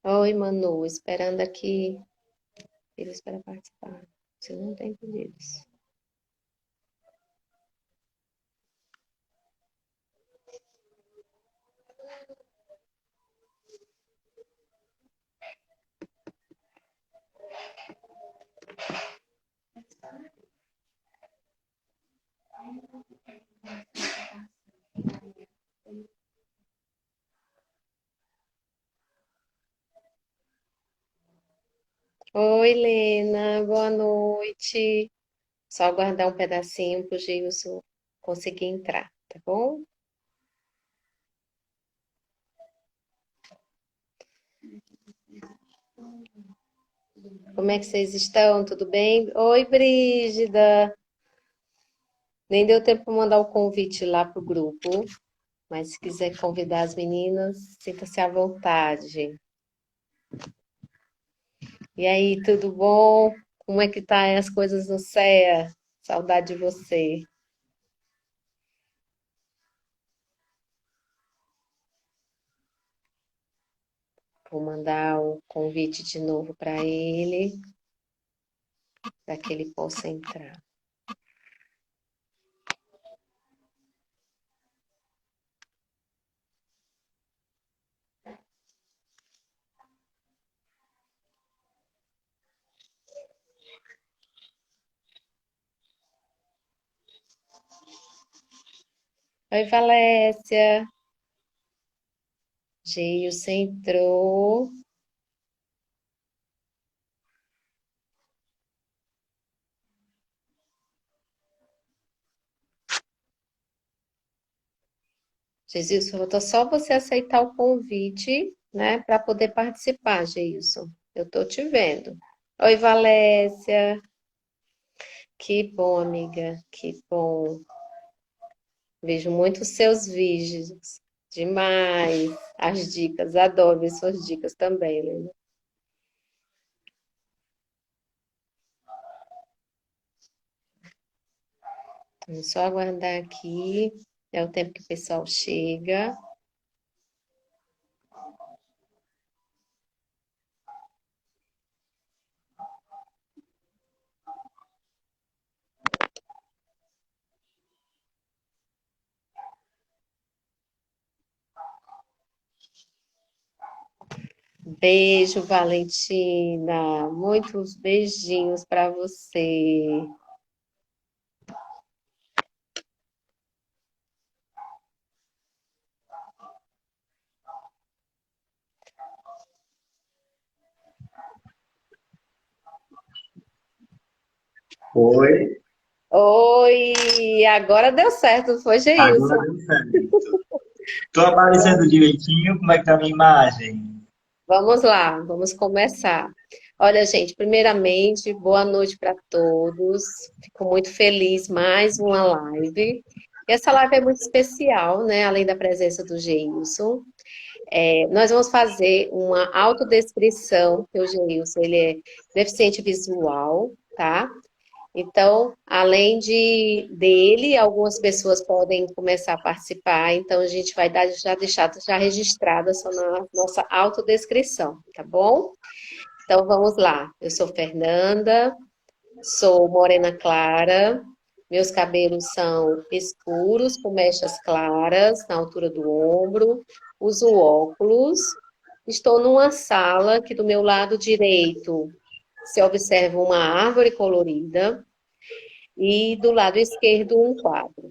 Oi, Manu, esperando aqui eles para participar. Você não tem pedidos. Oi, Lena, boa noite. Só aguardar um pedacinho para o Gilson conseguir entrar, tá bom? Como é que vocês estão? Tudo bem? Oi, Brígida. Nem deu tempo para mandar o convite lá pro grupo, mas se quiser convidar as meninas, sinta-se à vontade. E aí, tudo bom? Como é que tá as coisas no CEA? Saudade de você. Vou mandar o convite de novo para ele, para que ele possa entrar. Oi, Valécia. Geilson entrou. Jesus, falta só você aceitar o convite, né, para poder participar, Geilson. Eu tô te vendo. Oi, Valécia. Que bom, amiga. Que bom. Vejo muito os seus vídeos. Demais. As dicas. Adoro ver suas dicas também, Lena. Vamos só aguardar aqui. É o tempo que o pessoal chega. Beijo, Valentina. Muitos beijinhos para você. Foi, Oi, agora deu certo, foi, agora Geilson? deu certo. Tô aparecendo direitinho, como é que tá a minha imagem? Vamos lá, vamos começar. Olha, gente, primeiramente, boa noite para todos. Fico muito feliz, mais uma live. E essa live é muito especial, né? Além da presença do Geilson. Nós vamos fazer uma autodescrição, que o Geilson, ele é deficiente visual, tá? Então, além dele, algumas pessoas podem começar a participar, então a gente vai já deixar já registrada essa nossa autodescrição, tá bom? Então vamos lá. Eu sou Fernanda, sou morena clara, meus cabelos são escuros, com mechas claras na altura do ombro, uso óculos, estou numa sala que do meu lado direito se observa uma árvore colorida e do lado esquerdo um quadro.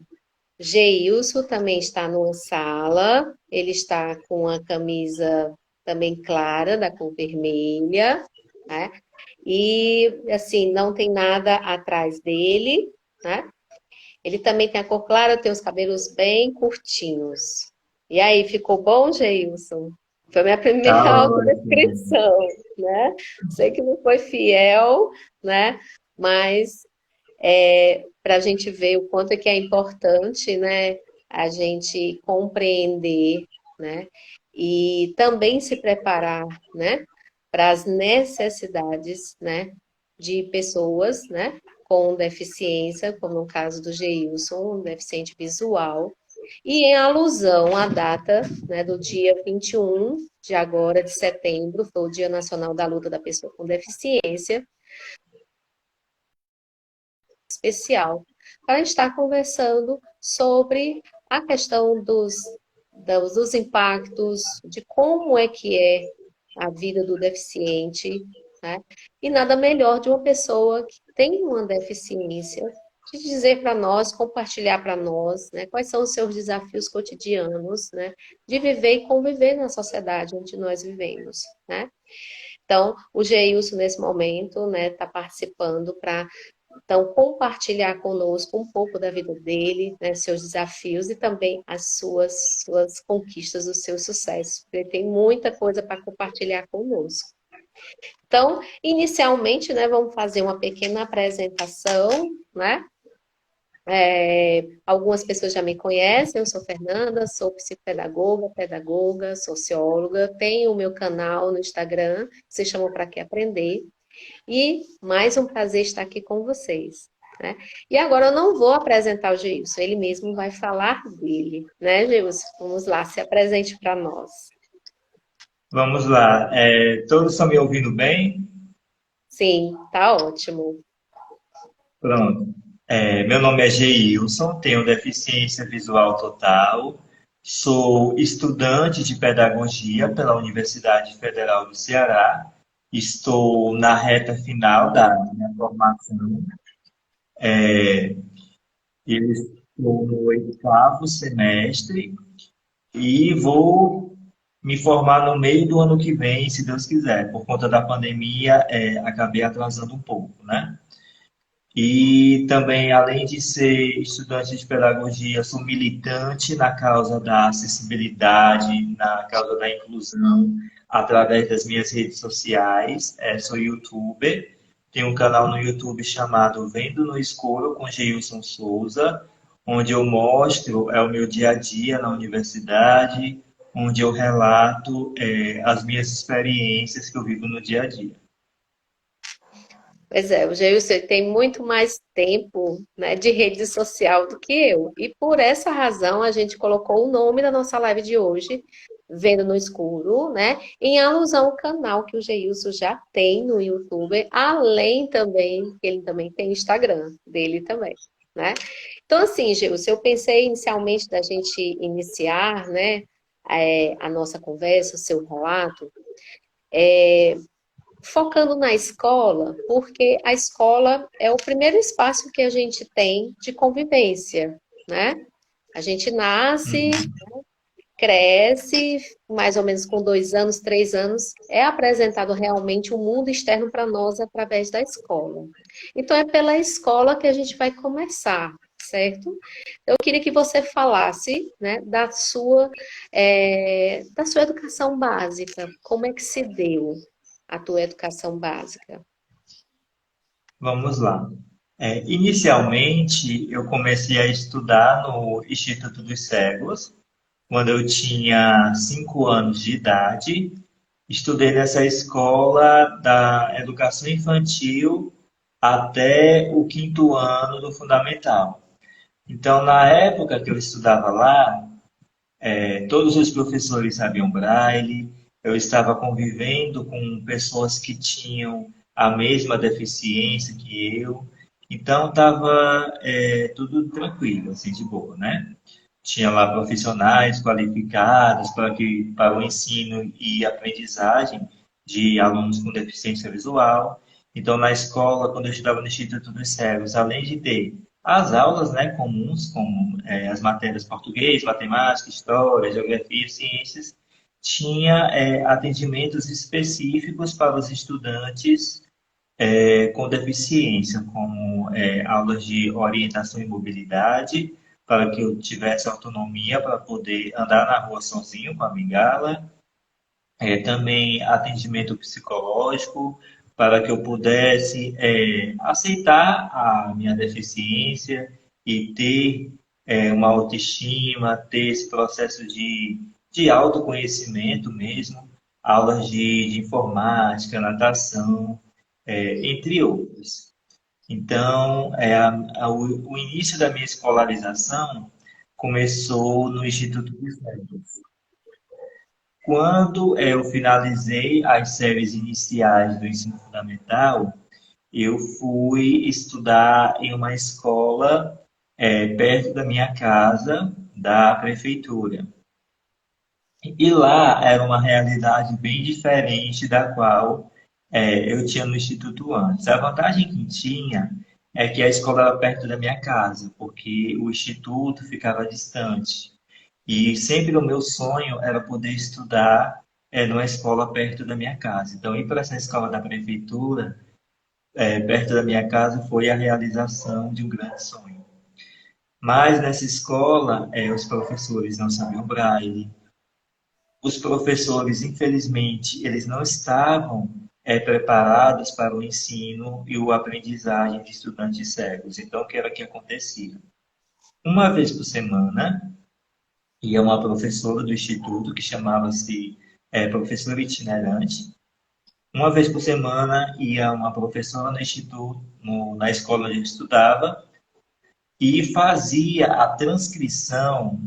Geilson também está numa sala, ele está com a camisa também clara, da cor vermelha, né? E assim, não tem nada atrás dele, né? Ele também tem a cor clara, tem os cabelos bem curtinhos. E aí, ficou bom, Geilson? Foi minha primeira Tá ótimo. autodescrição, né? Sei que não foi fiel, né? Mas para a gente ver o quanto é que é importante, né, a gente compreender, né, e também se preparar, né, para as necessidades, né, de pessoas, né, com deficiência, como no caso do Geilson, um deficiente visual. E em alusão à data, né, do dia 21 de agora, de setembro, foi o Dia Nacional da Luta da Pessoa com Deficiência, especial, para estar conversando sobre a questão dos impactos, de como é que é a vida do deficiente, né? E nada melhor de uma pessoa que tem uma deficiência de dizer para nós, compartilhar para nós, né, quais são os seus desafios cotidianos, né, de viver e conviver na sociedade onde nós vivemos, né? Então, o Geilson, nesse momento, né, está participando para então compartilhar conosco um pouco da vida dele, né, seus desafios e também as suas conquistas, os seus sucessos. Ele tem muita coisa para compartilhar conosco. Então, inicialmente, né, vamos fazer uma pequena apresentação, né? Algumas pessoas já me conhecem, eu sou Fernanda, sou psicopedagoga, pedagoga, socióloga, tenho o meu canal no Instagram, se chama Pra Que Aprender, e mais um prazer estar aqui com vocês. Né? E agora eu não vou apresentar o Geilson, ele mesmo vai falar dele, né, Geilson? Vamos lá, se apresente para nós. Vamos lá. Todos estão me ouvindo bem? Sim, tá ótimo. Pronto. Meu nome é Geilson, tenho deficiência visual total, sou estudante de pedagogia pela Universidade Federal do Ceará, estou na reta final da minha formação. Eu estou no oitavo semestre e vou me formar no meio do ano que vem, se Deus quiser. Por conta da pandemia, acabei atrasando um pouco, né? E também, além de ser estudante de pedagogia, sou militante na causa da acessibilidade, na causa da inclusão, através das minhas redes sociais. Sou youtuber, tenho um canal no YouTube chamado Vendo no Escuro com Geilson Souza, onde eu mostro o meu dia a dia na universidade, onde eu relato as minhas experiências que eu vivo no dia a dia. Pois é, o Geilson tem muito mais tempo, né, de rede social do que eu. E por essa razão a gente colocou o nome da nossa live de hoje, Vendo no Escuro, né? Em alusão ao canal que o Geilson já tem no YouTube, além também, que ele também tem Instagram dele também, né? Então, assim, Geilson, eu pensei inicialmente da gente iniciar, né, a nossa conversa, o seu relato, focando na escola, porque a escola é o primeiro espaço que a gente tem de convivência, né? A gente nasce, Uhum. cresce, mais ou menos com 2 anos, 3 anos, é apresentado realmente o mundo externo para nós através da escola. Então, é pela escola que a gente vai começar, certo? Eu queria que você falasse, né, da sua educação básica, como é que se deu a tua educação básica? Vamos lá. Inicialmente, eu comecei a estudar no Instituto dos Cegos, quando eu tinha 5 anos de idade. Estudei nessa escola da educação infantil até o quinto ano do fundamental. Então, na época que eu estudava lá, todos os professores sabiam braille, eu estava convivendo com pessoas que tinham a mesma deficiência que eu, então estava tudo tranquilo, assim, de boa, né? Tinha lá profissionais qualificados para o ensino e aprendizagem de alunos com deficiência visual. Então, na escola, quando eu estudava no Instituto dos Cegos, além de ter as aulas, né, comuns, como as matérias português, matemática, história, geografia, ciências, tinha atendimentos específicos para os estudantes com deficiência, como aulas de orientação e mobilidade, para que eu tivesse autonomia para poder andar na rua sozinho com a bengala, também atendimento psicológico, para que eu pudesse aceitar a minha deficiência e ter uma autoestima, ter esse processo de autoconhecimento mesmo, aulas de informática, natação, entre outros. Então, o início da minha escolarização começou no Instituto de Cegos. Quando eu finalizei as séries iniciais do ensino fundamental, eu fui estudar em uma escola perto da minha casa, da prefeitura. E lá era uma realidade bem diferente da qual eu tinha no Instituto antes. A vantagem que tinha é que a escola era perto da minha casa, porque o Instituto ficava distante. E sempre o meu sonho era poder estudar numa escola perto da minha casa. Então, ir para essa escola da prefeitura, perto da minha casa, foi a realização de um grande sonho. Mas nessa escola, os professores não sabiam braille, os professores, infelizmente, eles não estavam preparados para o ensino e a aprendizagem de estudantes cegos. Então, o que era que acontecia? Uma vez por semana, ia uma professora do instituto, que chamava-se professora itinerante. Uma vez por semana, ia uma professora no instituto, na escola onde eu estudava, e fazia a transcrição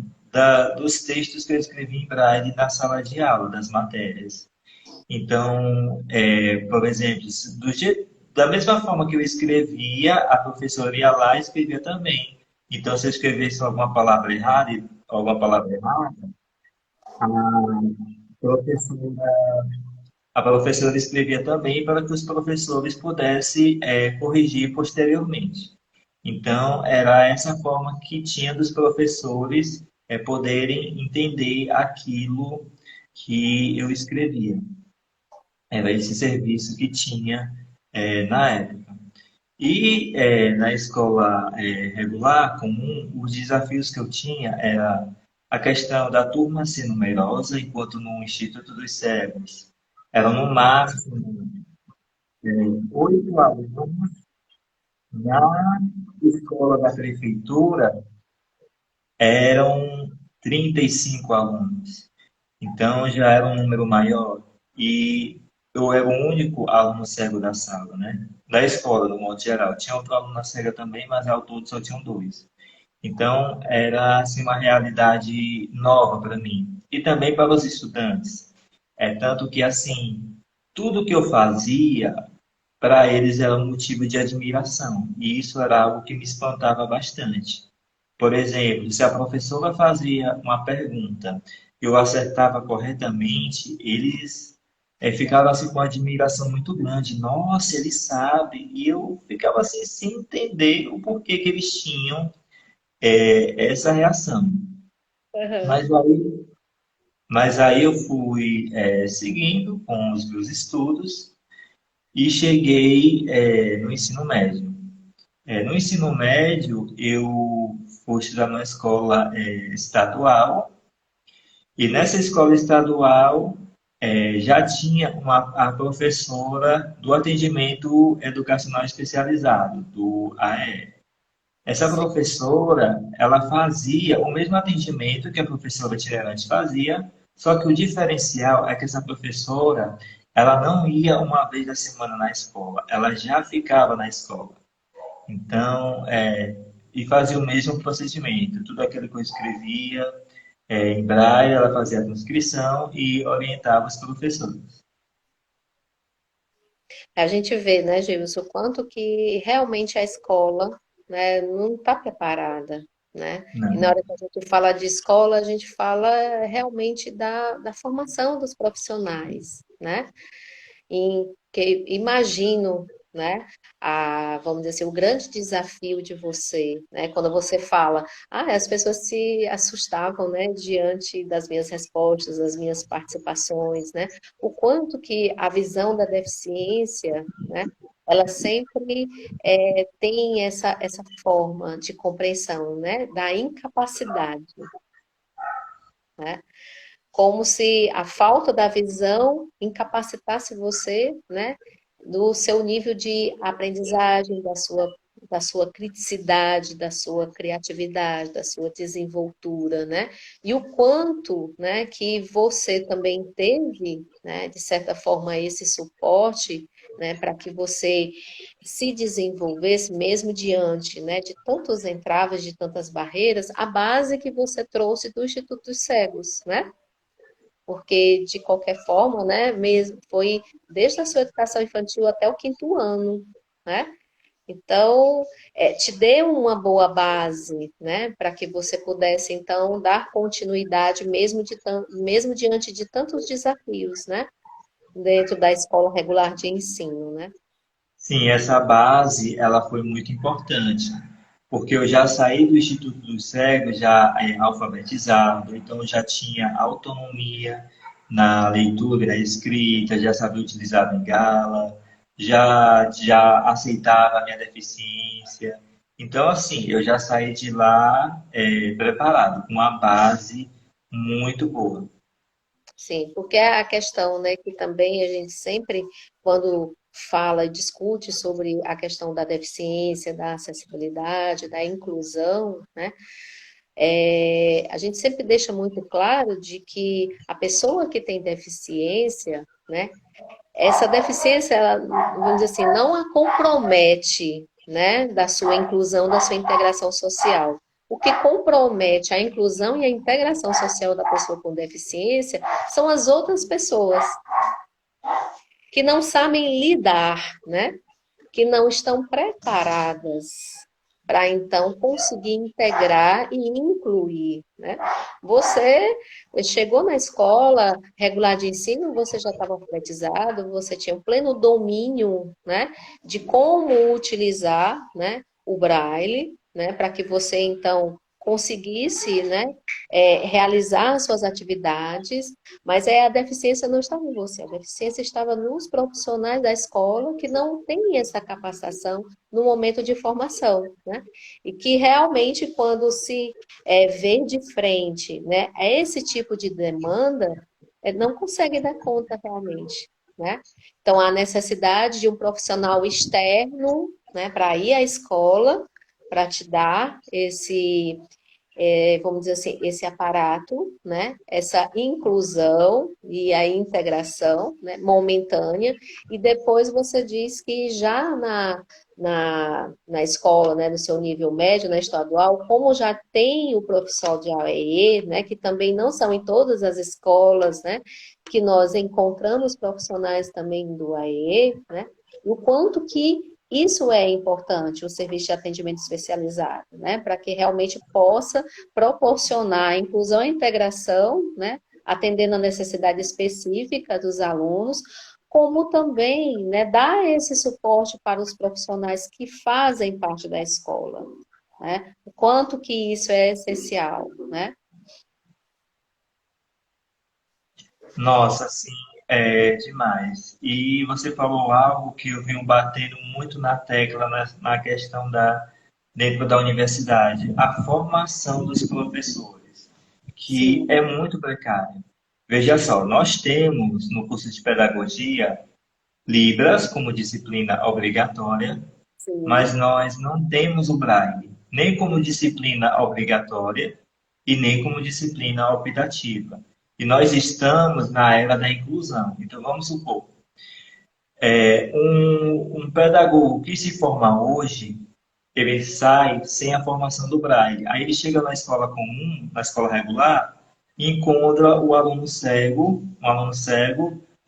dos textos que eu escrevi em braille na sala de aula, das matérias. Então, por exemplo, da mesma forma que eu escrevia, a professora ia lá e escrevia também. Então, se eu escrevesse alguma palavra errada, professora, a professora escrevia também para que os professores pudessem corrigir posteriormente. Então, era essa forma que tinha dos professores poderem entender aquilo que eu escrevia. Era esse serviço que tinha na época. E na escola regular, comum, os desafios que eu tinha era a questão da turma ser numerosa, enquanto no Instituto dos Cegos eram no máximo 8 alunos. Na escola da prefeitura eram 35 alunos. Então já era um número maior. E eu era o único aluno cego da sala, né? Da escola, no modo geral. Tinha outro aluno cego também, mas ao todo só tinham dois. Então era assim, uma realidade nova para mim. E também para os estudantes. Tanto que assim, tudo que eu fazia para eles era um motivo de admiração. E isso era algo que me espantava bastante. Por exemplo, se a professora fazia uma pergunta e eu acertava corretamente, eles ficavam assim com uma admiração muito grande. Nossa, ele sabe. E eu ficava assim sem entender o porquê que eles tinham essa reação. Aham. Mas aí, mas aí eu fui seguindo com os meus estudos e cheguei no ensino médio. No ensino médio, eu fui estudar numa escola estadual, e nessa escola estadual já tinha a professora do atendimento educacional especializado, do AE. Essa Sim. professora, ela fazia o mesmo atendimento que a professora itinerante fazia, só que o diferencial é que essa professora, ela não ia uma vez a semana na escola, ela já ficava na escola. Então, e fazia o mesmo procedimento. Tudo aquilo que eu escrevia em braille, ela fazia a transcrição e orientava os professores. A gente vê, né, Gilson, o quanto que realmente a escola, né, não está preparada, né? E na Não. hora que a gente fala de escola, a gente fala realmente da formação dos profissionais, né? Em que imagino, né, vamos dizer assim, o grande desafio de você, né, quando você fala, as pessoas se assustavam, né, diante das minhas respostas, das minhas participações, né, o quanto que a visão da deficiência, né, ela sempre tem essa forma de compreensão, né, da incapacidade, né? Como se a falta da visão incapacitasse você, né, do seu nível de aprendizagem, da sua criticidade, da sua criatividade, da sua desenvoltura, né? E o quanto, né, que você também teve, né, de certa forma, esse suporte, né, para que você se desenvolvesse mesmo diante, né, de tantos entraves, de tantas barreiras, a base que você trouxe do Instituto dos Cegos, né? Porque, de qualquer forma, né, mesmo, foi desde a sua educação infantil até o quinto ano, né? Então, te deu uma boa base, né, para que você pudesse, então, dar continuidade mesmo diante de tantos desafios, né, dentro da escola regular de ensino, né? Sim, essa base ela foi muito importante, porque eu já saí do Instituto dos Cegos já alfabetizado, então eu já tinha autonomia na leitura, e na escrita, já sabia utilizar a bengala, já aceitava a minha deficiência. Então, assim, eu já saí de lá preparado, com uma base muito boa. Sim, porque é a questão, né, que também a gente sempre, quando fala e discute sobre a questão da deficiência, da acessibilidade, da inclusão, né, a gente sempre deixa muito claro de que a pessoa que tem deficiência, né, essa deficiência, ela, vamos dizer assim, não a compromete, né, da sua inclusão, da sua integração social. O que compromete a inclusão e a integração social da pessoa com deficiência são as outras pessoas que não sabem lidar, né? Que não estão preparadas para então conseguir integrar e incluir, né? Você chegou na escola regular de ensino, você já estava alfabetizado, você tinha um pleno domínio, né, de como utilizar, né, o braille, né, para que você então conseguisse, né, realizar suas atividades, mas a deficiência não estava em você, a deficiência estava nos profissionais da escola que não têm essa capacitação no momento de formação, né? E que realmente, quando se vê de frente, né, a esse tipo de demanda, não consegue dar conta realmente, né? Então, há necessidade de um profissional externo, né, para ir à escola, para te dar vamos dizer assim, esse aparato, né, essa inclusão e a integração, né, momentânea, e depois você diz que já na escola, né, no seu nível médio, na estadual, como já tem o profissional de AEE, né, que também não são em todas as escolas, né, que nós encontramos profissionais também do AEE, né, o quanto que isso é importante, o serviço de atendimento especializado, né, para que realmente possa proporcionar a inclusão e a integração, né, atendendo a necessidade específica dos alunos, como também, né, dar esse suporte para os profissionais que fazem parte da escola, né, o quanto que isso é essencial, né? Nossa, sim, é demais. E você falou algo que eu venho batendo muito na tecla na questão dentro da universidade, a formação dos professores, que Sim, é muito precária. Veja só, nós temos no curso de pedagogia Libras como disciplina obrigatória, sim, mas nós não temos o Braille, nem como disciplina obrigatória e nem como disciplina optativa. E nós estamos na era da inclusão. Então, vamos supor, um pedagogo que se forma hoje, ele sai sem a formação do Braille. Aí ele chega na escola comum, na escola regular, e encontra um aluno cego,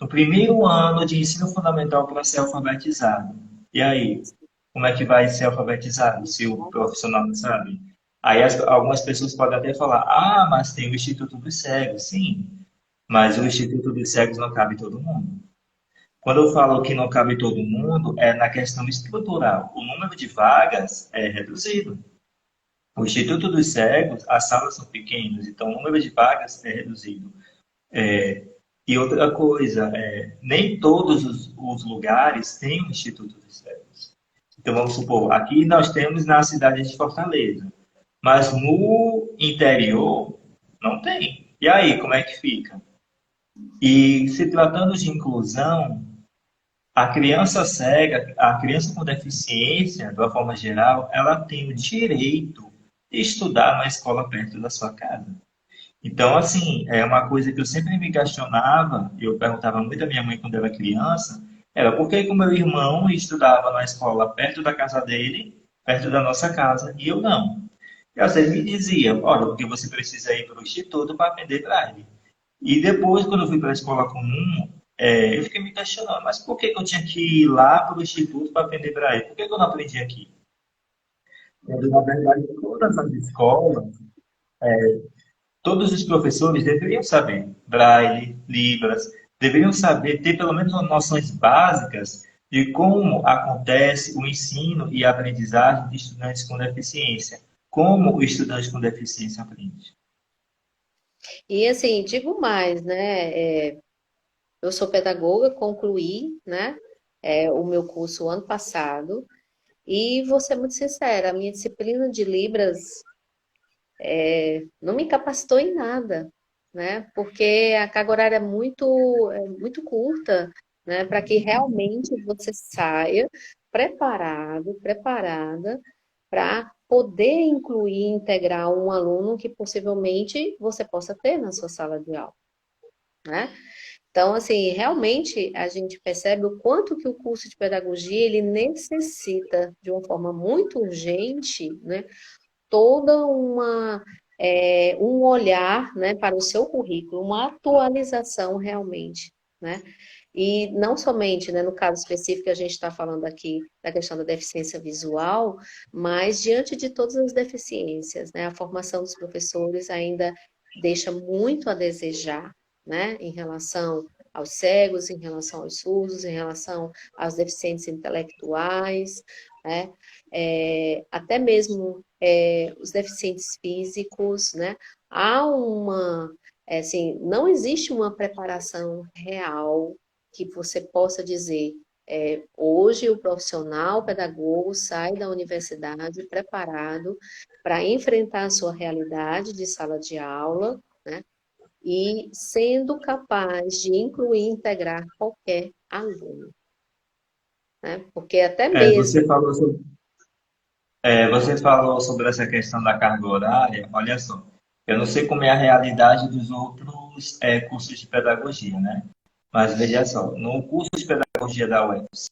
no primeiro ano de ensino fundamental para ser alfabetizado. E aí, como é que vai ser alfabetizado se o profissional não sabe? Aí algumas pessoas podem até falar, ah, mas tem o Instituto dos Cegos. Sim, mas o Instituto dos Cegos não cabe todo mundo. Quando eu falo que não cabe todo mundo, é na questão estrutural. O número de vagas é reduzido. O Instituto dos Cegos, as salas são pequenas, então o número de vagas é reduzido. E outra coisa, nem todos os lugares têm um Instituto dos Cegos. Então vamos supor, aqui nós temos na cidade de Fortaleza, mas no interior não tem. E aí, como é que fica? E se tratando de inclusão, A criança cega, a criança com deficiência, de uma forma geral, ela tem o direito de estudar na escola perto da sua casa. Então, assim, é uma coisa que eu sempre me questionava, eu perguntava muito à minha mãe quando eu era criança, era por que que o meu irmão estudava na escola perto da casa dele, perto da nossa casa, e eu não? E às vezes me dizia, olha, porque você precisa ir para o instituto para aprender braille. E depois, quando eu fui para a escola comum, eu fiquei me questionando, mas por que que eu tinha que ir lá para o instituto para aprender braille? Por que que eu não aprendi aqui? Quando, na verdade, todas as escolas, todos os professores deveriam saber Braille, Libras, deveriam saber, ter pelo menos noções básicas de como acontece o ensino e a aprendizagem de estudantes com deficiência. Como o estudante com deficiência aprende. E assim, digo mais, né? Eu sou pedagoga, concluí, né? O meu curso ano passado. E vou ser muito sincera, a minha disciplina de Libras não me capacitou em nada, né? Porque a carga horária é muito curta, né? Para que realmente você saia preparada para poder incluir, integrar um aluno que possivelmente você possa ter na sua sala de aula, né? Então, assim, realmente a gente percebe o quanto que o curso de pedagogia ele necessita de uma forma muito urgente, né? Toda um olhar, né, para o seu currículo, uma atualização realmente, né? E não somente, né, no caso específico que a gente está falando aqui da questão da deficiência visual, mas diante de todas as deficiências, né, a formação dos professores ainda deixa muito a desejar, né, em relação aos cegos, em relação aos surdos, em relação aos deficientes intelectuais, né? Até mesmo os deficientes físicos, né? Há assim, não existe uma preparação real que você possa dizer, hoje o profissional o pedagogo sai da universidade preparado para enfrentar a sua realidade de sala de aula, né? E sendo capaz de incluir e integrar qualquer aluno, né? Porque até É, mesmo. você falou sobre essa questão da carga horária. Olha só, eu não sei como é a realidade dos outros cursos de pedagogia, né? Mas veja só, no curso de pedagogia da UFS,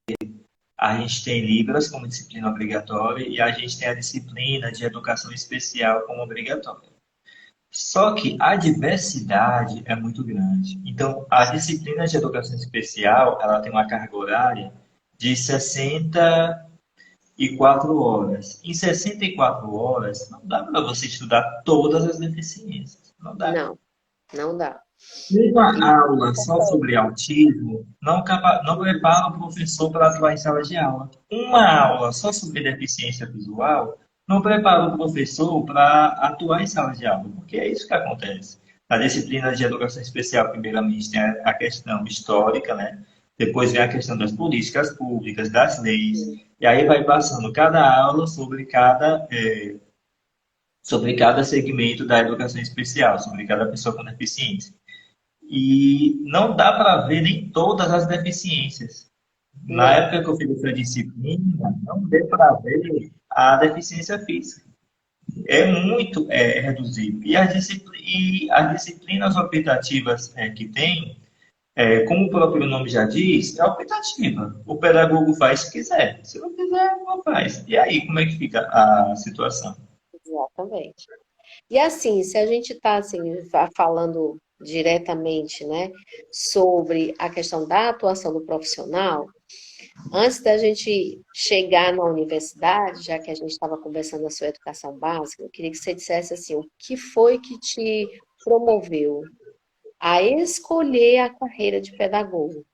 a gente tem Libras como disciplina obrigatória e a gente tem a disciplina de educação especial como obrigatória. Só que a diversidade é muito grande. Então, a disciplina de educação especial, ela tem uma carga horária de 64 horas. Em 64 horas, não dá para você estudar todas as deficiências. Não dá. Não, não dá. Uma E aula só sobre autismo não prepara o professor para atuar em sala de aula. Uma aula só sobre deficiência visual não prepara o professor para atuar em sala de aula, porque é isso que acontece. Na disciplina de educação especial, primeiramente, tem a questão histórica, né? Depois vem a questão das políticas públicas, das leis, e aí vai passando cada aula sobre cada segmento da educação especial, sobre cada pessoa com deficiência. E não dá para ver nem todas as deficiências. Na não, época que eu fiz essa disciplina, não deu para ver a deficiência física. É muito reduzido. E as disciplinas optativas que tem, como o próprio nome já diz, é optativa. O pedagogo faz se quiser. Se não quiser, não faz. E aí, como é que fica a situação? exatamente. E assim, se a gente está assim, falando diretamente, né, sobre a questão da atuação do profissional, antes da gente chegar na universidade, já que a gente estava conversando da sua educação básica, eu queria que você dissesse assim, o que foi que te promoveu a escolher a carreira de pedagogo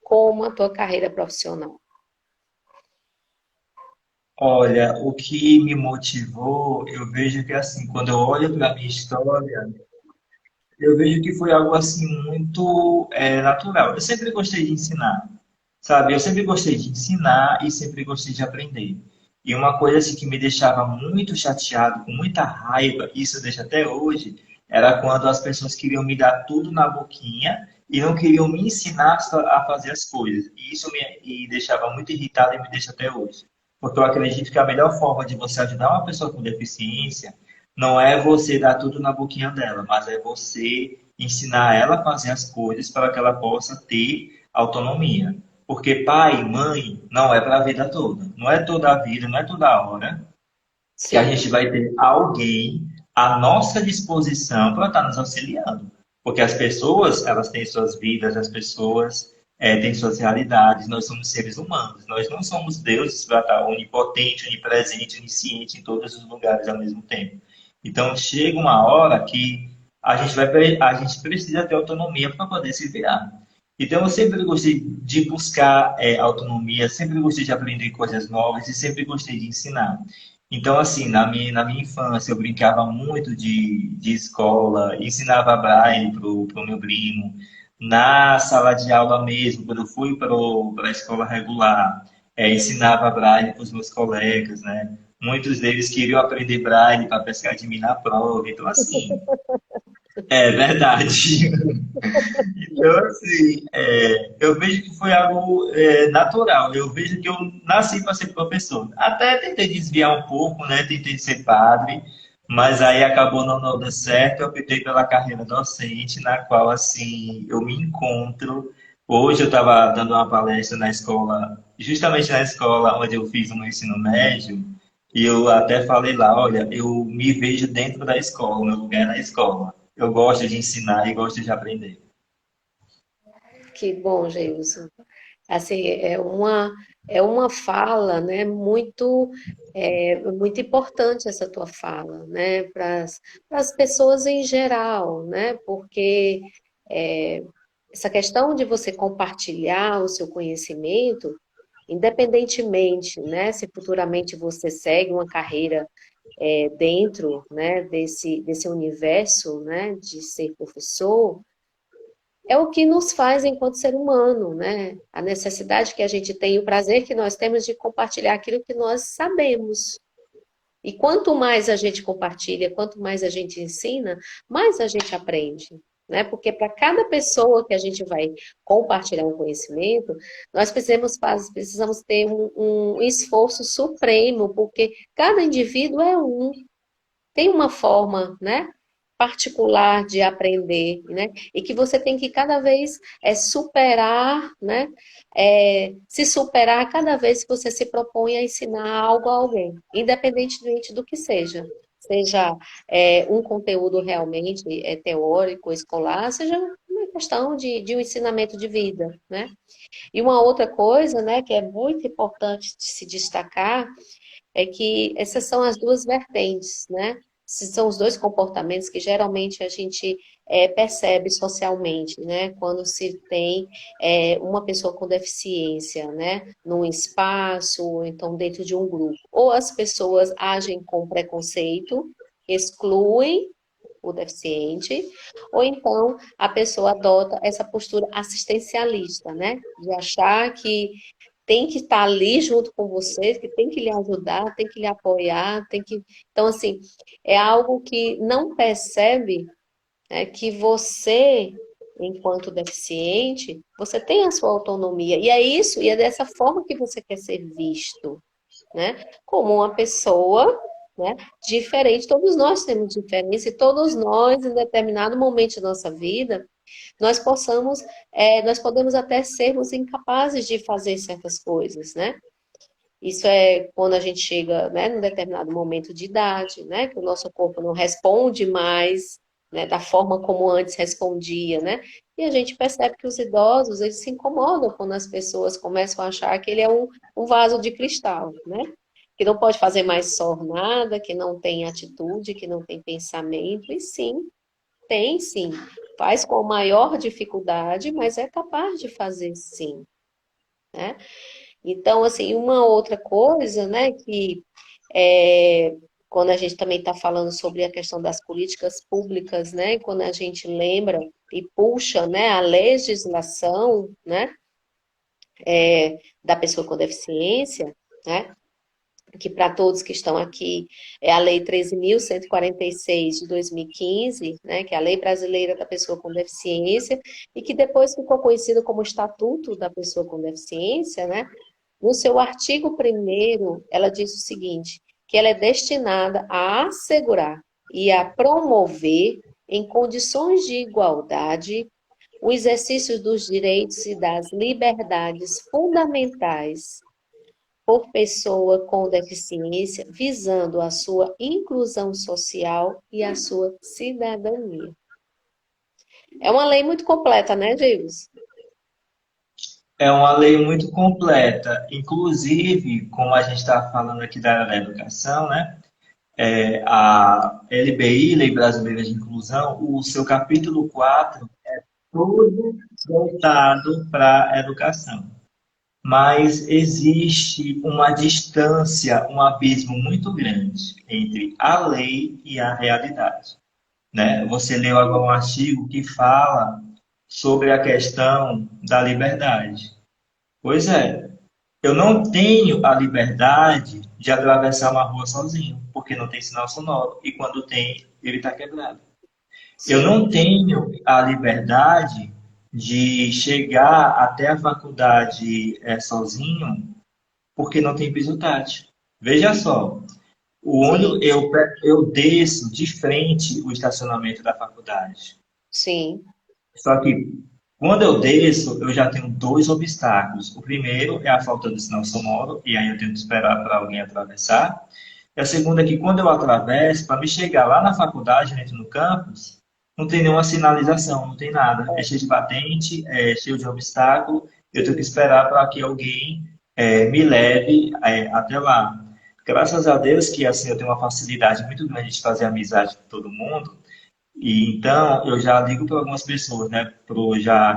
como a tua carreira profissional? Olha, o que me motivou, eu vejo que assim, quando eu olho para a minha história, eu vejo que foi algo assim muito natural. Eu sempre gostei de ensinar, sabe? Eu sempre gostei de ensinar e sempre gostei de aprender. E uma coisa assim que me deixava muito chateado, com muita raiva, isso deixa até hoje, era quando as pessoas queriam me dar tudo na boquinha e não queriam me ensinar a fazer as coisas. E isso me deixava muito irritado e me deixa até hoje. Porque eu acredito que a melhor forma de você ajudar uma pessoa com deficiência não é você dar tudo na boquinha dela, mas é você ensinar ela a fazer as coisas para que ela possa ter autonomia. Porque pai, mãe, não é para a vida toda. Não é toda a vida, não é toda hora que a Sim. gente vai ter alguém à nossa disposição para estar nos auxiliando. Porque as pessoas, elas têm suas vidas, as pessoas têm suas realidades, nós somos seres humanos, nós não somos deuses para estar onipotente, onipresente, onisciente em todos os lugares ao mesmo tempo. Então, chega uma hora que a gente precisa ter autonomia para poder se virar. Então, eu sempre gostei de buscar autonomia, sempre gostei de aprender coisas novas e sempre gostei de ensinar. Então, assim, na minha infância, eu brincava muito de escola, ensinava braille pro meu primo. Na sala de aula mesmo, quando eu fui para a escola regular, ensinava braille para os meus colegas, né? Muitos deles queriam aprender braille para pescar de mim na prova. Então, assim, é verdade. Então, assim, eu vejo que foi algo natural. Eu vejo que eu nasci para ser professor. Até tentei desviar um pouco, né? Tentei ser padre, mas aí acabou não dando certo. Eu optei pela carreira docente, na qual, assim, eu me encontro. Hoje eu estava dando uma palestra na escola, justamente na escola onde eu fiz o meu ensino médio, e eu até falei lá, olha, eu me vejo dentro da escola, o meu lugar é na escola. Eu gosto de ensinar e gosto de aprender. Que bom, Geilson. Assim, é uma fala, né, muito importante essa tua fala, né, para as pessoas em geral, né, porque é, essa questão de você compartilhar o seu conhecimento, independentemente, né, se futuramente você segue uma carreira dentro, né, desse universo, né, de ser professor, é o que nos faz enquanto ser humano, né? A necessidade que a gente tem, o prazer que nós temos de compartilhar aquilo que nós sabemos. E quanto mais a gente compartilha, quanto mais a gente ensina, mais a gente aprende. Né? Porque para cada pessoa que a gente vai compartilhar um conhecimento, nós precisamos ter um esforço supremo, porque cada indivíduo é um, tem uma forma, né, particular de aprender, né, e que você tem que cada vez superar, né, se superar cada vez que você se propõe a ensinar algo a alguém, independentemente do que seja. Seja um conteúdo realmente teórico, escolar, seja uma questão de um ensinamento de vida, né? E uma outra coisa, né, que é muito importante de se destacar é que essas são as duas vertentes, né? Esses são os dois comportamentos que geralmente a gente percebe socialmente, né? Quando se tem uma pessoa com deficiência, né? Num espaço, ou então dentro de um grupo. Ou as pessoas agem com preconceito, excluem o deficiente, ou então a pessoa adota essa postura assistencialista, né? De achar que tem que estar ali junto com você, que tem que lhe ajudar, tem que lhe apoiar, tem que. Então, assim, é algo que não percebe, né, que você, enquanto deficiente, você tem a sua autonomia. E é isso, e é dessa forma que você quer ser visto, né? Como uma pessoa, né, diferente. Todos nós temos diferença e todos nós, em determinado momento da nossa vida, nós podemos até sermos incapazes de fazer certas coisas, né? Isso é quando a gente chega, né, num determinado momento de idade, né, que o nosso corpo não responde mais, né, da forma como antes respondia, né? E a gente percebe que os idosos, eles se incomodam quando as pessoas começam a achar que ele é um vaso de cristal, né? Que não pode fazer mais nada, que não tem atitude, que não tem pensamento, e sim, tem sim. Faz com maior dificuldade, mas é capaz de fazer sim, né? Então, assim, uma outra coisa, né, que quando a gente também está falando sobre a questão das políticas públicas, né, quando a gente lembra e puxa, né, a legislação, né, da pessoa com deficiência, né, que para todos que estão aqui é a Lei 13.146 de 2015, né, que é a Lei Brasileira da Pessoa com Deficiência, e que depois ficou conhecida como Estatuto da Pessoa com Deficiência, né? No seu artigo 1º, ela diz o seguinte, que ela é destinada a assegurar e a promover, em condições de igualdade, o exercício dos direitos e das liberdades fundamentais por pessoa com deficiência, visando a sua inclusão social e a sua cidadania. É uma lei muito completa, né, Gilson? É uma lei muito completa. Inclusive, como a gente está falando aqui da área da educação, né? A LBI, Lei Brasileira de Inclusão, o seu capítulo 4 é todo voltado para a educação. Mas existe uma distância, um abismo muito grande entre a lei e a realidade, né? Você leu agora um artigo que fala sobre a questão da liberdade. Pois é, eu não tenho a liberdade de atravessar uma rua sozinho, porque não tem sinal sonoro, e quando tem, ele está quebrado. Eu Sim, não tenho a liberdade de chegar até a faculdade sozinho, porque não tem piso tátil. Veja só, o ônibus, sim, eu desço de frente o estacionamento da faculdade. sim, Só que quando eu desço, eu já tenho dois obstáculos. O primeiro é a falta de sinal sonoro, e aí eu tenho que esperar para alguém atravessar. E a segunda é que quando eu atravesso, para me chegar lá na faculdade, dentro no campus, não tem nenhuma sinalização, não tem nada. É cheio de batente, é cheio de obstáculo. Eu tenho que sim. esperar para que alguém me leve até lá. Graças a Deus que assim eu tenho uma facilidade muito grande de fazer amizade com todo mundo. E então eu já ligo para algumas pessoas, né?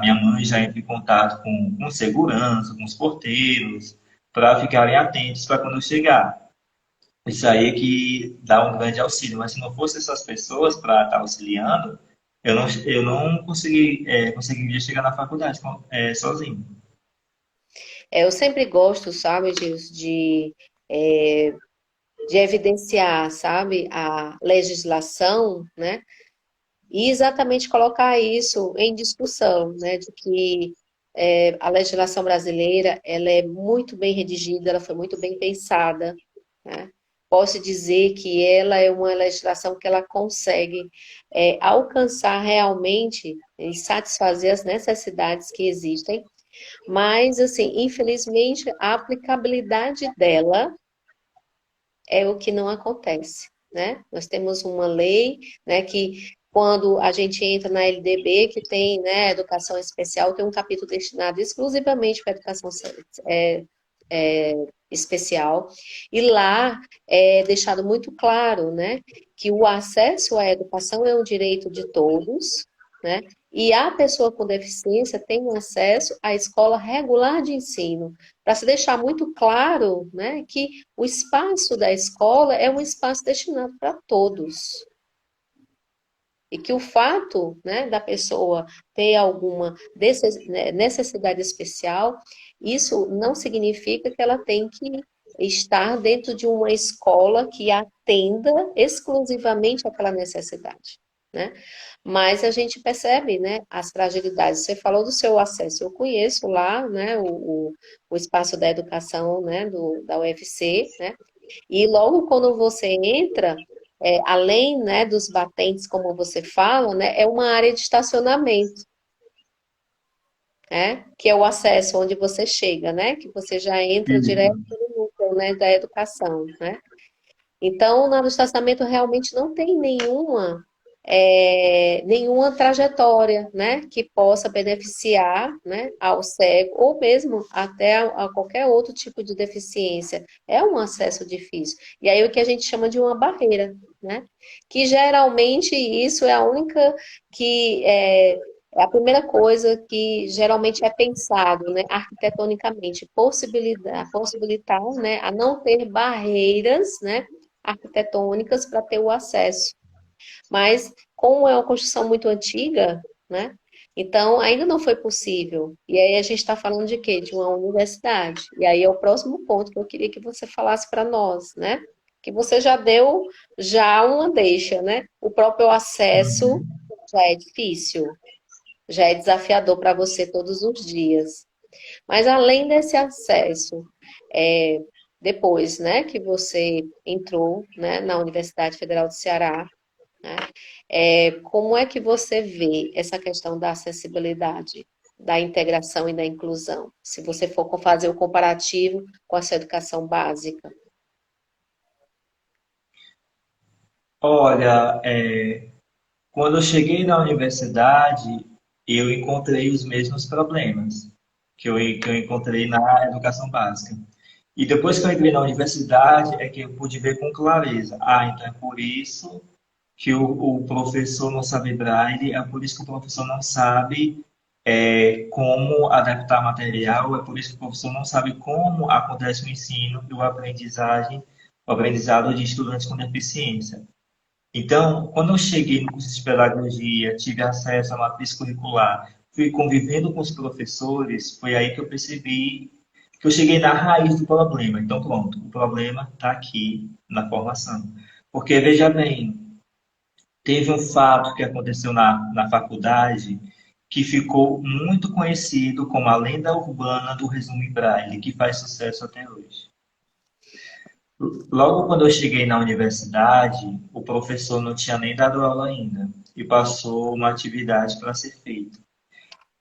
Minha mãe já entra em contato com segurança, com os porteiros, para ficarem atentos para quando eu chegar. Isso aí é que dá um grande auxílio. Mas se não fosse essas pessoas para estar auxiliando, eu não conseguiria chegar na faculdade sozinho. Eu sempre gosto, sabe, Gilson, é, de evidenciar, sabe, a legislação, né? E exatamente colocar isso em discussão, né? De que a legislação brasileira, ela é muito bem redigida, ela foi muito bem pensada, né? Posso dizer que ela é uma legislação que ela consegue alcançar realmente e satisfazer as necessidades que existem, mas, assim, infelizmente, a aplicabilidade dela é o que não acontece, né? Nós temos uma lei, né, que quando a gente entra na LDB, que tem, né, educação especial, tem um capítulo destinado exclusivamente para educação é, é, especial, e lá é deixado muito claro, né, que o acesso à educação é um direito de todos, né, e a pessoa com deficiência tem um acesso à escola regular de ensino, para se deixar muito claro, né, que o espaço da escola é um espaço destinado para todos. E que o fato, né, da pessoa ter alguma necessidade especial, isso não significa que ela tem que estar dentro de uma escola que atenda exclusivamente aquela necessidade, né? Mas a gente percebe, né, as fragilidades. Você falou do seu acesso, eu conheço lá, né, o espaço da educação, né, da UFC, né? E logo quando você entra, além, né, dos batentes, como você fala, né, é uma área de estacionamento, né, que é o acesso onde você chega, né, que você já entra direto no núcleo, né, da educação, né. Então, no estacionamento realmente não tem nenhuma trajetória, né, que possa beneficiar, né, ao cego ou mesmo até a qualquer outro tipo de deficiência. É um acesso difícil. E aí o que a gente chama de uma barreira, né? Que geralmente isso é a única que é a primeira coisa que geralmente é pensado, né, arquitetonicamente, possibilitar, né, a não ter barreiras, né, arquitetônicas para ter o acesso. Mas, como é uma construção muito antiga, né? Então, ainda não foi possível. E aí a gente está falando de quê? De uma universidade. E aí é o próximo ponto que eu queria que você falasse para nós, né? Que você já deu já uma deixa, né? O próprio acesso Uhum. já é difícil, já é desafiador para você todos os dias. Mas além desse acesso, é, depois, né, que você entrou, né, na Universidade Federal do Ceará, né, como é que você vê essa questão da acessibilidade, da integração e da inclusão? Se você for fazer o comparativo com essa educação básica. Olha, quando eu cheguei na universidade, eu encontrei os mesmos problemas que eu encontrei na educação básica. E depois que eu entrei na universidade, é que eu pude ver com clareza. Ah, então é por isso que o professor não sabe braille, é por isso que o professor não sabe como adaptar material, é por isso que o professor não sabe como acontece o ensino e o aprendizado de estudantes com deficiência. Então, quando eu cheguei no curso de pedagogia, tive acesso à matriz curricular, fui convivendo com os professores, foi aí que eu percebi que eu cheguei na raiz do problema. Então, pronto, o problema está aqui na formação. Porque, veja bem, teve um fato que aconteceu na faculdade que ficou muito conhecido como a lenda urbana do resumo em braille, que faz sucesso até hoje. Logo quando eu cheguei na universidade, o professor não tinha nem dado aula ainda e passou uma atividade para ser feita.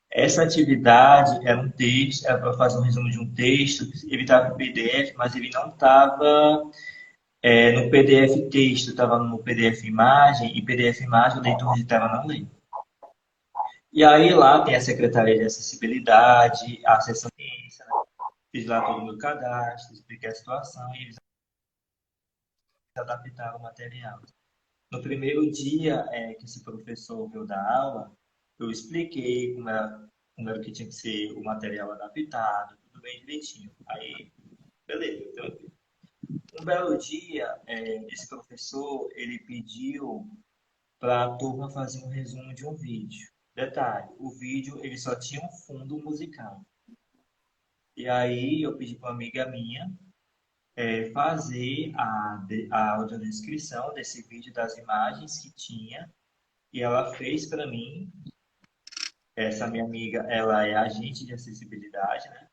Essa atividade era um texto, era para fazer um resumo de um texto, ele estava em PDF, mas ele não estava no PDF texto, estava no PDF imagem, e PDF imagem o leitor de tela não lê. E aí lá tem a Secretaria de Acessibilidade, a Assessão de Ciência, né? Fiz lá todo o meu cadastro, expliquei a situação e eles adaptaram o material. No primeiro dia que esse professor veio dar aula, eu expliquei como era que tinha que ser o material adaptado, tudo bem direitinho. Aí, beleza, tranquilo. Um belo dia, esse professor, ele pediu para a turma fazer um resumo de um vídeo. Detalhe, o vídeo ele só tinha um fundo musical. E aí eu pedi para uma amiga minha fazer a audiodescrição desse vídeo das imagens que tinha. E ela fez para mim. Essa minha amiga, ela é agente de acessibilidade, né?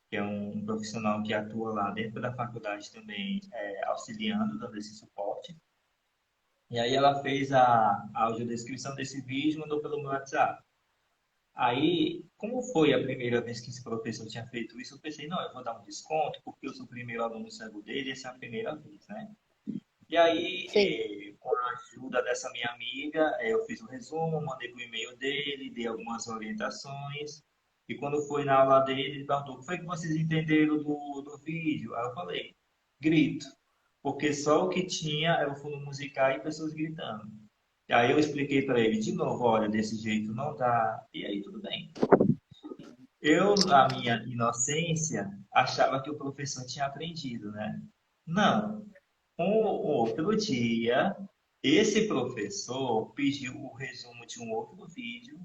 Que é um profissional que atua lá dentro da faculdade também, auxiliando, dando esse suporte. E aí ela fez a audiodescrição desse vídeo e mandou pelo meu WhatsApp. Aí, como foi a primeira vez que esse professor tinha feito isso, eu pensei, não, eu vou dar um desconto, porque eu sou o primeiro aluno cego dele, essa é a primeira vez, né? E aí, Sim. com a ajuda dessa minha amiga, eu fiz o resumo, mandei pro e-mail dele, dei algumas orientações. E quando foi na aula dele, ele perguntou: o que foi que vocês entenderam do vídeo? Aí eu falei: grito. Porque só o que tinha era o fundo musical e pessoas gritando. E aí eu expliquei para ele de novo: olha, desse jeito não dá. E aí tudo bem. Eu, na minha inocência, achava que o professor tinha aprendido, né? Não. Um outro dia, esse professor pediu o resumo de um outro vídeo,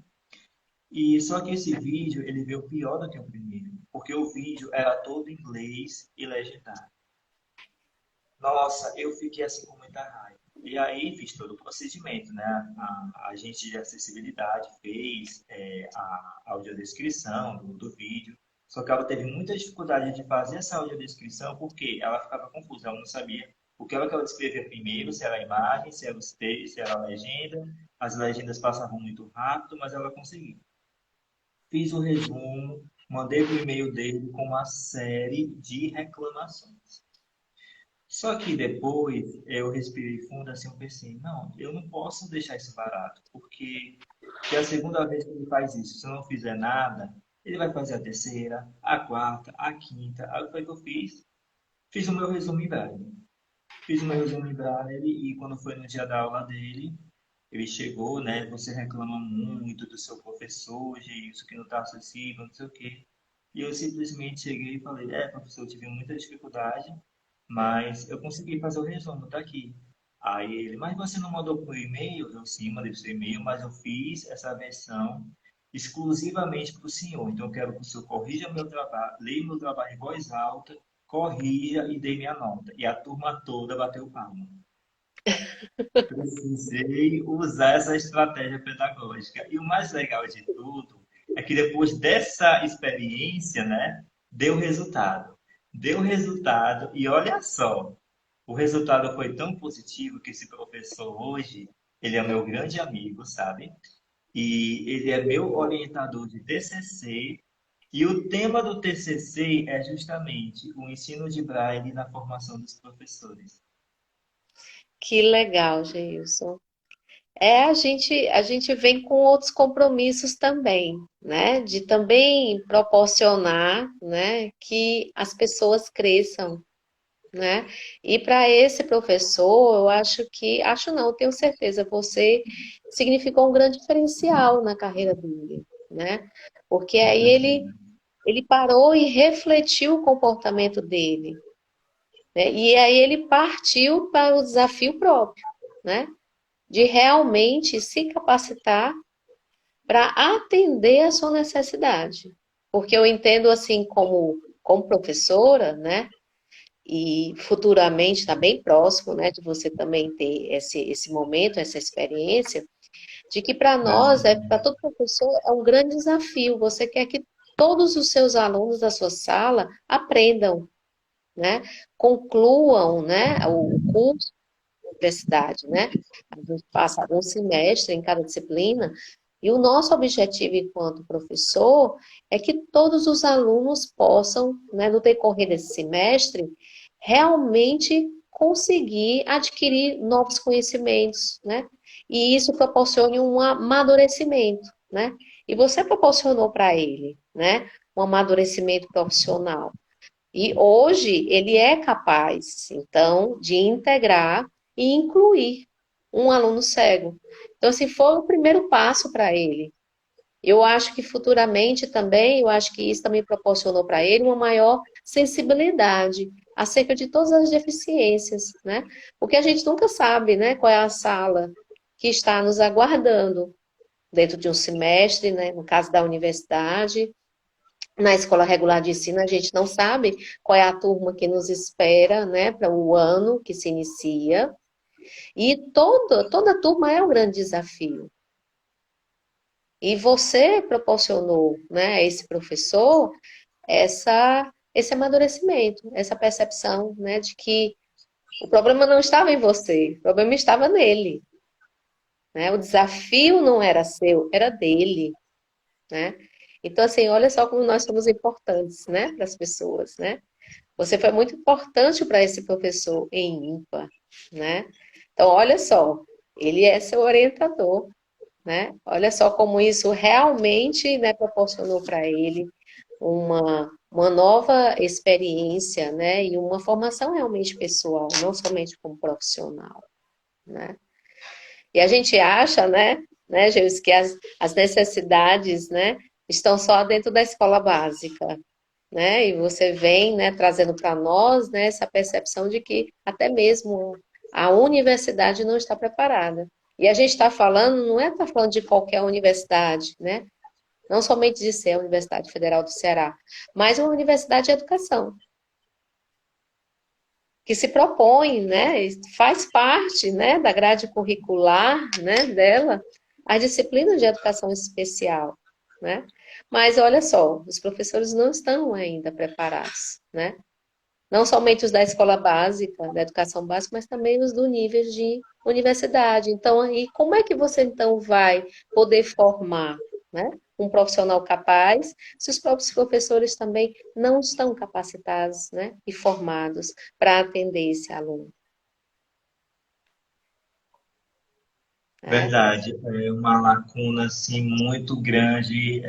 e só que esse vídeo ele veio pior do que o primeiro, porque o vídeo era todo em inglês e legendado. Nossa, eu fiquei assim com muita raiva. E aí fiz todo o procedimento, né? A agente de acessibilidade fez a audiodescrição do vídeo, só que ela teve muita dificuldade de fazer essa audiodescrição porque ela ficava confusa, ela não sabia o que ela escrevia primeiro, se era a imagem, se era os textos, se era a legenda. As legendas passavam muito rápido, mas ela conseguiu. Fiz o resumo, mandei para o e-mail dele com uma série de reclamações. Só que depois eu respirei fundo assim, eu pensei, não, eu não posso deixar isso barato, porque se é a segunda vez que ele faz isso, se eu não fizer nada, ele vai fazer a terceira, a quarta, a quinta. Aí foi o que eu fiz? Fiz o meu resumo em braille. Fiz o meu resumo em braille e quando foi no dia da aula dele, ele chegou, né? Você reclama muito do seu professor, de isso que não está acessível, não sei o quê. E eu simplesmente cheguei e falei, professor, eu tive muita dificuldade, mas eu consegui fazer o resumo, tá aqui. Aí ele, mas você não mandou por e-mail? Eu sim, mandei por e-mail, mas eu fiz essa versão exclusivamente para o senhor. Então, eu quero que o senhor corrija meu trabalho, leia meu trabalho em voz alta, corrija e dê minha nota. E a turma toda bateu palma. Precisei usar essa estratégia pedagógica. E o mais legal de tudo é que depois dessa experiência, né, deu resultado. Deu resultado e olha só, o resultado foi tão positivo que esse professor hoje, ele é meu grande amigo, sabe? E ele é meu orientador de TCC. E o tema do TCC é justamente o ensino de Braille na formação dos professores. Que legal, Geilson. A gente vem com outros compromissos também, né? De também proporcionar, né, que as pessoas cresçam, né? E para esse professor, eu acho não, tenho certeza, você significou um grande diferencial na carreira dele, né? Porque aí ele parou e refletiu o comportamento dele, né? E aí ele partiu para o desafio próprio, né? De realmente se capacitar para atender a sua necessidade. Porque eu entendo assim como professora, né? E futuramente está bem próximo, né, de você também ter esse momento, essa experiência, de que para nós, para todo professor, é um grande desafio. Você quer que todos os seus alunos da sua sala aprendam, né, concluam, né, o curso da universidade, né? A gente passa um semestre em cada disciplina, e o nosso objetivo enquanto professor é que todos os alunos possam, né, no decorrer desse semestre, realmente conseguir adquirir novos conhecimentos, né? E isso proporcione um amadurecimento, né? E você proporcionou para ele, né? Um amadurecimento profissional. E hoje ele é capaz, então, de integrar e incluir um aluno cego. Então, assim, foi o primeiro passo para ele. Eu acho que futuramente também, eu acho que isso também proporcionou para ele uma maior sensibilidade acerca de todas as deficiências, né? Porque a gente nunca sabe, né, qual é a sala que está nos aguardando dentro de um semestre, né, no caso da universidade. Na escola regular de ensino, a gente não sabe qual é a turma que nos espera, né, para o ano que se inicia. E toda turma é um grande desafio. E você proporcionou, né, a esse professor esse amadurecimento, essa percepção, né, de que o problema não estava em você, o problema estava nele, né? O desafio não era seu, era dele, né? Então, assim, olha só como nós somos importantes, né, para as pessoas, né? Você foi muito importante para esse professor em ímpar, né? Então, olha só, ele é seu orientador, né? Olha só como isso realmente, né, proporcionou para ele uma nova experiência, né? E uma formação realmente pessoal, não somente como profissional, né? E a gente acha, né, Gilles, que as necessidades, né, estão só dentro da escola básica, né? E você vem, né, trazendo para nós, né, essa percepção de que até mesmo a universidade não está preparada. E a gente está falando, não é tá falando de qualquer universidade, né? Não somente de ser a Universidade Federal do Ceará, mas uma universidade de educação, que se propõe, né, faz parte, né, da grade curricular, né, dela, as disciplinas de educação especial, né? Mas olha só, os professores não estão ainda preparados, né? Não somente os da escola básica, da educação básica, mas também os do nível de universidade. Então, aí, como é que você então vai poder formar, né, um profissional capaz, se os próprios professores também não estão capacitados, né, e formados para atender esse aluno, né? Verdade, é uma lacuna assim muito grande,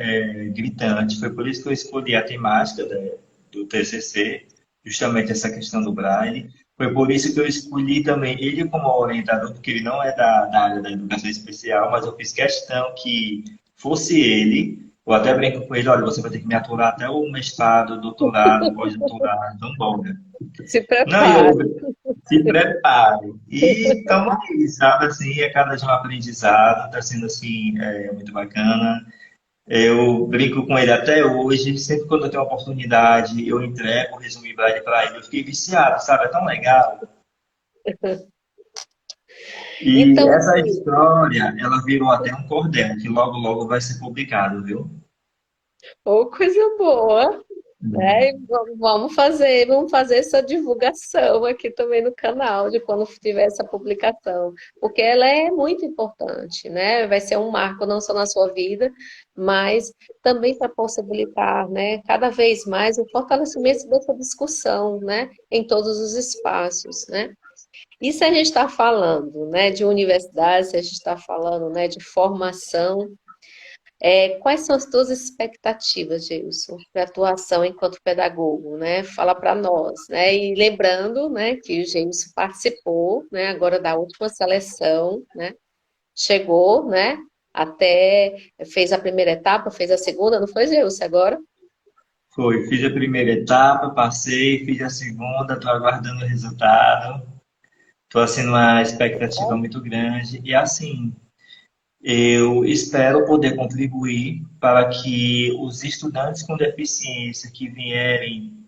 gritante. Foi por isso que eu escolhi a temática do TCC, justamente essa questão do Braille. Foi por isso que eu escolhi também ele como orientador, porque ele não é da área da educação especial, mas eu fiz questão que fosse ele. Eu até brinco com ele, olha, você vai ter que me aturar até o mestrado, doutorado, pós-doutorado, então bora. Se Não, e eu prepare. se prepare. E estamos aí, sabe? Assim, é cada dia um aprendizado, está sendo assim, muito bacana. Eu brinco com ele até hoje, sempre quando eu tenho oportunidade, eu entrego o resumo Braille para ele. Eu fiquei viciado, sabe? É tão legal. E Então, essa assim, história, ela virou até um cordel, que logo, logo vai ser publicado, viu? ô, coisa boa, né? E vamos fazer essa divulgação aqui também no canal de quando tiver essa publicação, porque ela é muito importante, né? Vai ser um marco não só na sua vida, mas também para possibilitar, né, cada vez mais o fortalecimento dessa discussão, né, em todos os espaços, né? E se a gente está falando, né, de universidade, se a gente está falando, né, de formação, quais são as tuas expectativas, Gilson, para atuação enquanto pedagogo, né? Fala para nós, né? E lembrando, né, que o Gilson participou, né, agora da última seleção, né? Chegou, né? Até fez a primeira etapa, fez a segunda, não foi, Gilson, agora? Foi, fiz a primeira etapa, passei, fiz a segunda, estou aguardando o resultado. Estou assim numa expectativa muito grande. E assim, eu espero poder contribuir para que os estudantes com deficiência que vierem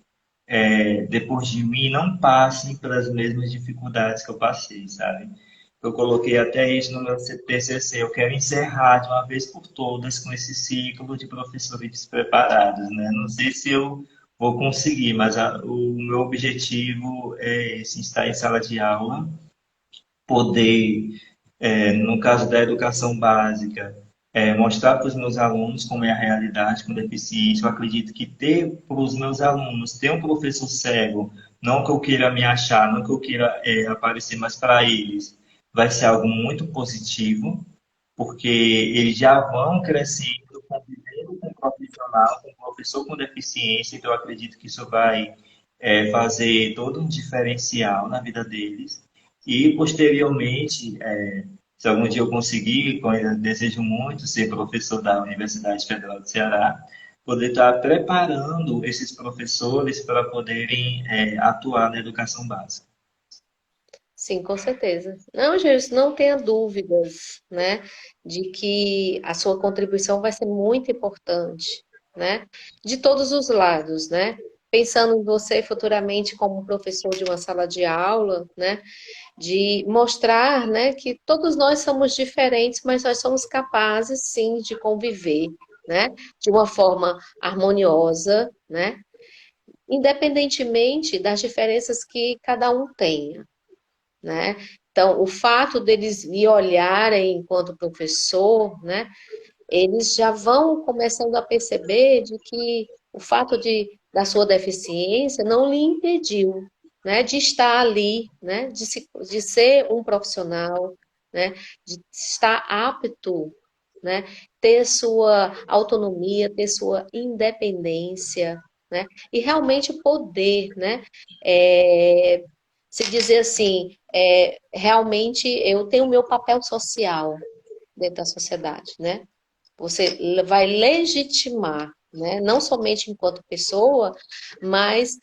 depois de mim não passem pelas mesmas dificuldades que eu passei, sabe? Eu coloquei até isso no meu TCC. Eu quero encerrar de uma vez por todas com esse ciclo de professores despreparados, né? Não sei se eu vou conseguir, mas o meu objetivo é esse, estar em sala de aula, poder, no caso da educação básica, mostrar para os meus alunos como é a realidade com deficiência. Eu acredito que ter para os meus alunos, ter um professor cego, não que eu queira me achar, não que eu queira aparecer, mas para eles vai ser algo muito positivo, porque eles já vão crescendo, convivendo com um profissional, com um professor com deficiência, então eu acredito que isso vai fazer todo um diferencial na vida deles. E, posteriormente, se algum dia eu conseguir, como eu desejo muito ser professor da Universidade Federal do Ceará, poder estar preparando esses professores para poderem atuar na educação básica. Sim, com certeza. Não, Jesus, não tenha dúvidas, né, de que a sua contribuição vai ser muito importante, né, de todos os lados, né. Pensando em você futuramente como professor de uma sala de aula, né, de mostrar, né, que todos nós somos diferentes, mas nós somos capazes, sim, de conviver, né, de uma forma harmoniosa, né, independentemente das diferenças que cada um tenha, né? Então, o fato deles me olharem enquanto professor, né, eles já vão começando a perceber de que o fato da sua deficiência não lhe impediu, né, de estar ali, né, de ser um profissional, né, de estar apto, né, ter sua autonomia, ter sua independência, né, e realmente poder, né, é, se dizer assim, realmente eu tenho o meu papel social dentro da sociedade, né? Você vai legitimar, né? Não somente enquanto pessoa, mas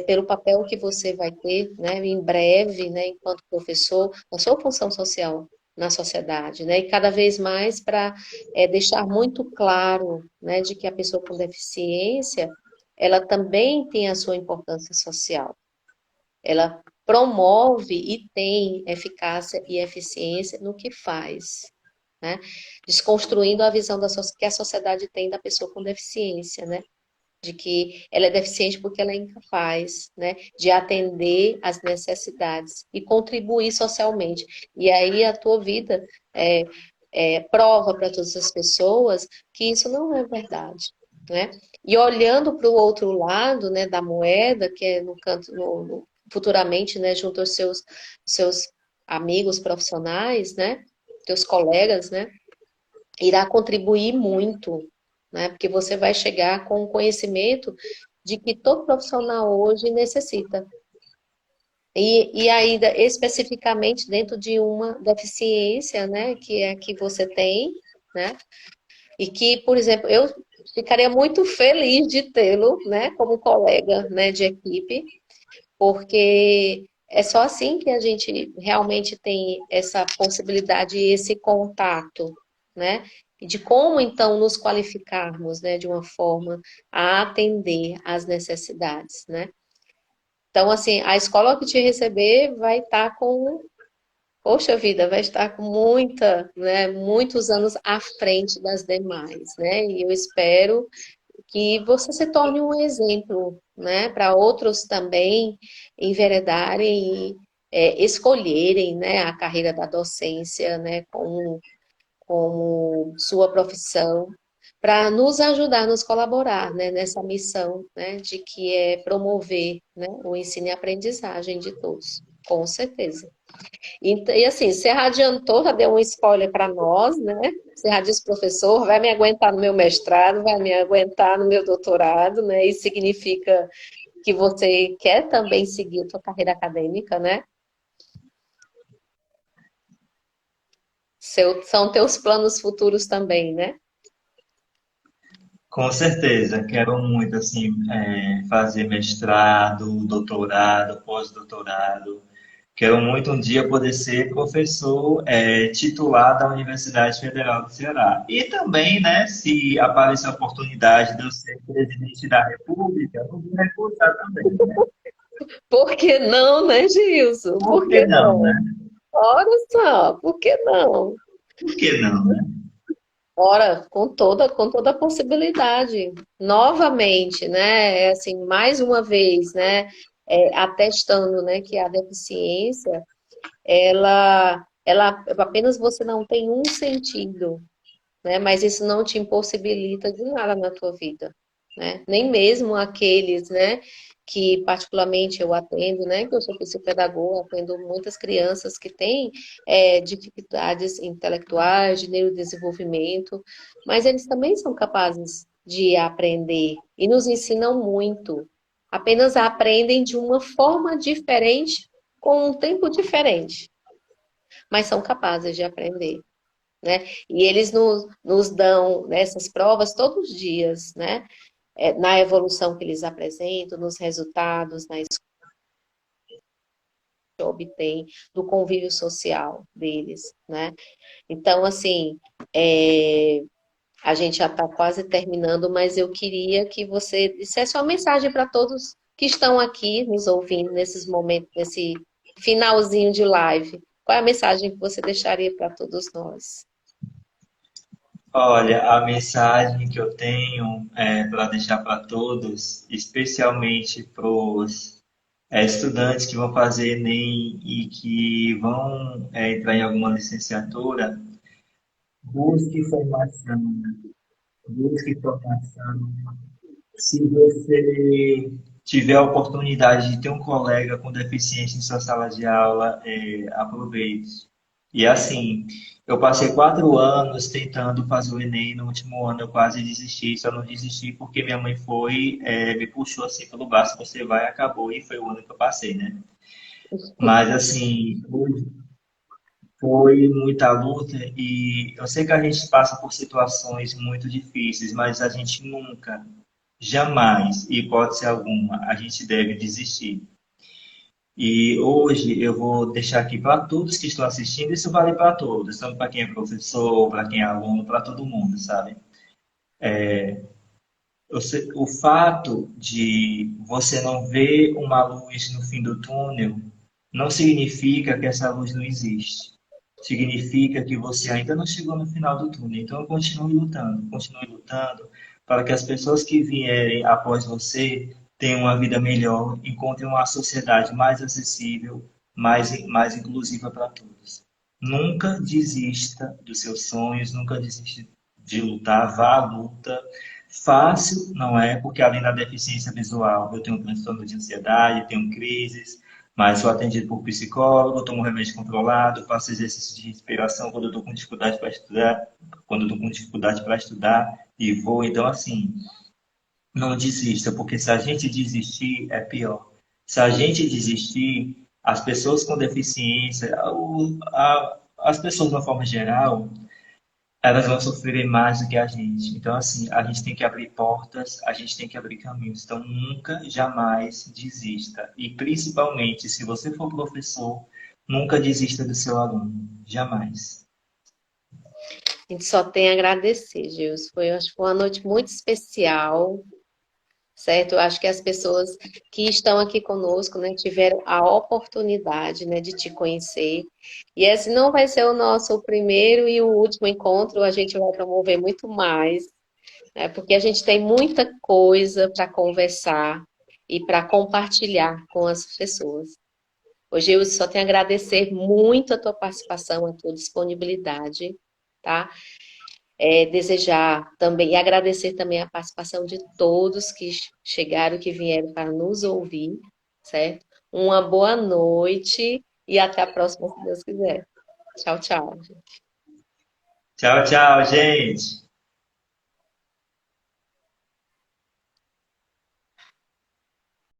pelo papel que você vai ter, né? Em breve, né? Enquanto professor, na sua função social na sociedade, né? E cada vez mais para deixar muito claro, né? De que a pessoa com deficiência, ela também tem a sua importância social. Ela promove e tem eficácia e eficiência no que faz, né? Desconstruindo a visão que a sociedade tem da pessoa com deficiência, né? De que ela é deficiente porque ela é incapaz, né? De atender às necessidades e contribuir socialmente. E aí a tua vida é, prova para todas as pessoas que isso não é verdade, né? E olhando para o outro lado, né, da moeda, que é no canto, futuramente, né, junto aos seus amigos profissionais, né, teus colegas, né, irá contribuir muito, né, porque você vai chegar com o conhecimento de que todo profissional hoje necessita. E ainda especificamente dentro de uma deficiência, né, que é a que você tem, né, e que, por exemplo, eu ficaria muito feliz de tê-lo, né, como colega, né, de equipe, porque é só assim que a gente realmente tem essa possibilidade e esse contato, né? e de como então nos qualificarmos, né, de uma forma a atender às necessidades, né? Então, assim, a escola que te receber vai estar com, poxa vida, vai estar com muitos anos à frente das demais, né? E eu espero que você se torne um exemplo, né, para outros também enveredarem e escolherem, né, a carreira da docência, né, como sua profissão, para nos ajudar, nos colaborar, né, nessa missão, né, de que é promover, né, o ensino e aprendizagem de todos, com certeza. E assim, você já adiantou, já deu um spoiler para nós, né? Você já disse, professor, vai me aguentar no meu mestrado, vai me aguentar no meu doutorado, né? Isso significa que você quer também seguir a sua carreira acadêmica, né? São teus planos futuros também, né? Com certeza, quero muito assim fazer mestrado, doutorado, pós-doutorado. Quero muito um dia poder ser professor titular da Universidade Federal do Ceará. E também, né, se aparecer a oportunidade de eu ser presidente da República, eu vou recusar também, né? Por que não, né, Gilson? Por Por que que não, né? não? Olha só, por que não? Por que não, né? Ora, com toda a possibilidade. Novamente, né? Assim, mais uma vez, né? Atestando, né, que a deficiência, ela apenas você não tem um sentido, né? Mas isso não te impossibilita de nada na tua vida, né? Nem mesmo aqueles, né, que particularmente eu atendo, né, que eu sou psicopedagoga, atendo muitas crianças que têm dificuldades intelectuais, de neurodesenvolvimento, mas eles também são capazes de aprender e nos ensinam muito. Apenas aprendem de uma forma diferente, com um tempo diferente, mas são capazes de aprender, né? E eles nos dão nessas provas todos os dias, né? Na evolução que eles apresentam, nos resultados, na escola que obtém, do convívio social deles, né? Então, assim, a gente já está quase terminando, mas eu queria que você dissesse uma mensagem para todos que estão aqui nos ouvindo nesses momentos, nesse finalzinho de live. Qual é a mensagem que você deixaria para todos nós? Olha, a mensagem que eu tenho para deixar para todos, especialmente para os estudantes que vão fazer Enem e que vão entrar em alguma licenciatura, busque formação, busque formação. Se você tiver a oportunidade de ter um colega com deficiência em sua sala de aula, aproveite. E assim, eu passei 4 anos tentando fazer o Enem, no último ano eu quase desisti, só não desisti porque minha mãe foi, me puxou assim pelo braço, você vai, acabou, e foi o ano que eu passei, né? Mas assim, foi muita luta e eu sei que a gente passa por situações muito difíceis, mas a gente nunca, jamais, em hipótese alguma, a gente deve desistir. E hoje eu vou deixar aqui para todos que estão assistindo, isso vale para todos, tanto para quem é professor, para quem é aluno, para todo mundo, sabe? O fato de você não ver uma luz no fim do túnel não significa que essa luz não existe. Significa que você ainda não chegou no final do túnel. Então, continue lutando para que as pessoas que vierem após você tenham uma vida melhor, encontrem uma sociedade mais acessível, mais inclusiva para todos. Nunca desista dos seus sonhos, nunca desista de lutar, vá à luta. Fácil não é, porque além da deficiência visual, eu tenho um transtorno de ansiedade, tenho crises, mas sou atendido por psicólogo, tomo remédio controlado, faço exercício de respiração quando eu estou com dificuldade para estudar, quando eu estou com dificuldade para estudar e vou. Então, assim, não desista, porque se a gente desistir, é pior. Se a gente desistir, as pessoas com deficiência, as pessoas de uma forma geral, elas vão sofrer mais do que a gente. Então, assim, a gente tem que abrir portas, a gente tem que abrir caminhos. Então, nunca, jamais desista. E, principalmente, se você for professor, nunca desista do seu aluno. Jamais. A gente só tem a agradecer, Gilson. Acho que foi uma noite muito especial, certo? Eu acho que as pessoas que estão aqui conosco, né, tiveram a oportunidade, né, de te conhecer. E esse não vai ser o nosso primeiro e o último encontro, a gente vai promover muito mais, né, porque a gente tem muita coisa para conversar e para compartilhar com as pessoas. Hoje eu só tenho a agradecer muito a tua participação, a tua disponibilidade, tá? Desejar também e agradecer também a participação de todos que chegaram, que vieram para nos ouvir, certo? Uma boa noite e até a próxima, se Deus quiser. Tchau, tchau. Tchau, tchau, gente.